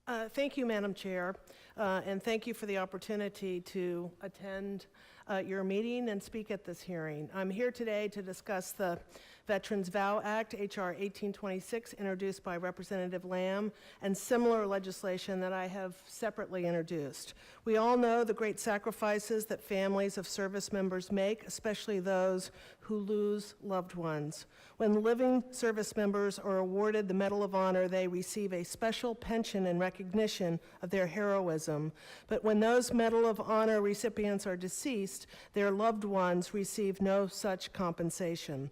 Thank you, Madam Chair, and thank you for the opportunity to attend your meeting and speak at this hearing. I'm here today to discuss the Veterans Vow Act, H.R. 1826, introduced by Representative Lamb, and similar legislation that I have separately introduced. We all know the great sacrifices that families of service members make, especially those who lose loved ones. When living service members are awarded the Medal of Honor, they receive a special pension in recognition of their heroism. But when those Medal of Honor recipients are deceased, their loved ones receive no such compensation.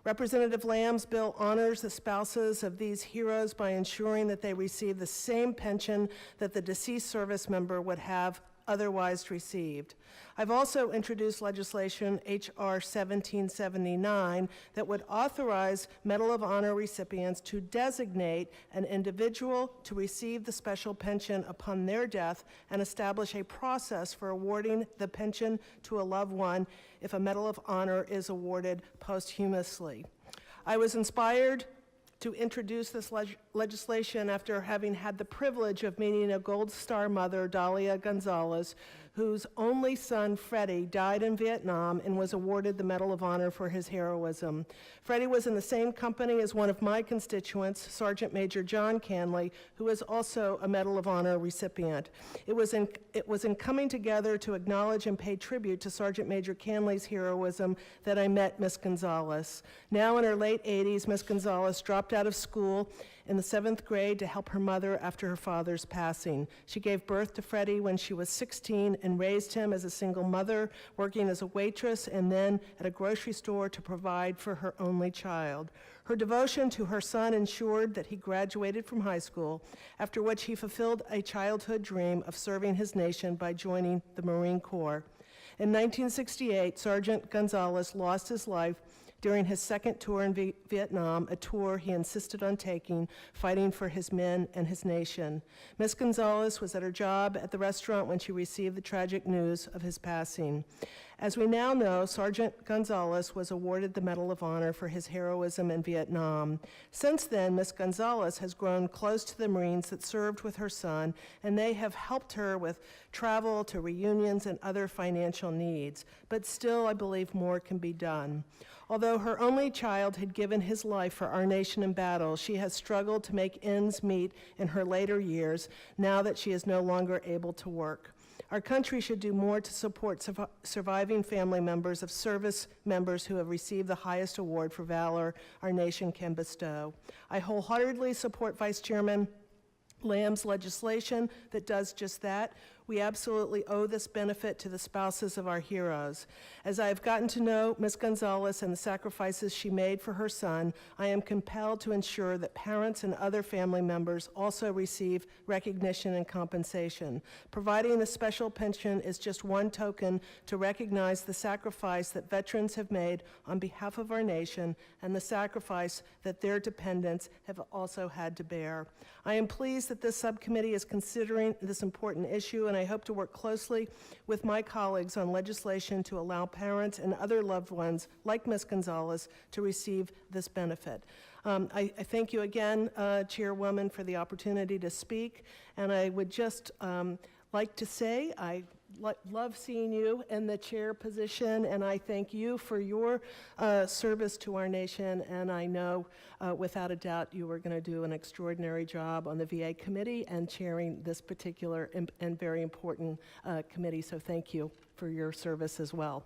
Representative Lamb's bill honors the spouses of these heroes by ensuring that they receive the same pension that the deceased service member would have otherwise received. I've also introduced legislation, H.R. 1779, that would authorize Medal of Honor recipients to designate an individual to receive the special pension upon their death and establish a process for awarding the pension to a loved one if a Medal of Honor is awarded posthumously. I was inspired to introduce this legislation after having had the privilege of meeting a Gold Star mother, Dahlia Gonzalez, whose only son, Freddie, died in Vietnam and was awarded the Medal of Honor for his heroism. Freddie was in the same company as one of my constituents, Sergeant Major John Canley, who is also a Medal of Honor recipient. It was in coming together to acknowledge and pay tribute to Sergeant Major Canley's heroism that I met Miss Gonzalez. Now in her late 80s, Miss Gonzalez dropped out of school in the 7th grade to help her mother after her father's passing. She gave birth to Freddie when she was 16 and raised him as a single mother, working as a waitress and then at a grocery store to provide for her only child. Her devotion to her son ensured that he graduated from high school, after which he fulfilled a childhood dream of serving his nation by joining the Marine Corps. In 1968, Sergeant Gonzalez lost his life during his second tour in Vietnam, a tour he insisted on taking, fighting for his men and his nation. Miss Gonzalez was at her job at the restaurant when she received the tragic news of his passing. As we now know, Sergeant Gonzalez was awarded the Medal of Honor for his heroism in Vietnam. Since then, Miss Gonzalez has grown close to the Marines that served with her son, and they have helped her with travel to reunions and other financial needs. But still, I believe more can be done. Although her only child had given his life for our nation in battle, she has struggled to make ends meet in her later years, now that she is no longer able to work. Our country should do more to support surviving family members of service members who have received the highest award for valor our nation can bestow. I wholeheartedly support Vice Chairman Lamb's legislation that does just that. We absolutely owe this benefit to the spouses of our heroes. As I have gotten to know Ms. Gonzalez and the sacrifices she made for her son, I am compelled to ensure that parents and other family members also receive recognition and compensation. Providing the special pension is just one token to recognize the sacrifice that veterans have made on behalf of our nation and the sacrifice that their dependents have also had to bear. I am pleased that this subcommittee is considering this important issue, and I hope to work closely with my colleagues on legislation to allow parents and other loved ones like Ms. Gonzalez to receive this benefit. I thank you again, Chairwoman, for the opportunity to speak, and I would just like to say I love seeing you in the chair position, and I thank you for your service to our nation, and I know without a doubt you are going to do an extraordinary job on the VA committee and chairing this particular and very important committee, so thank you for your service as well.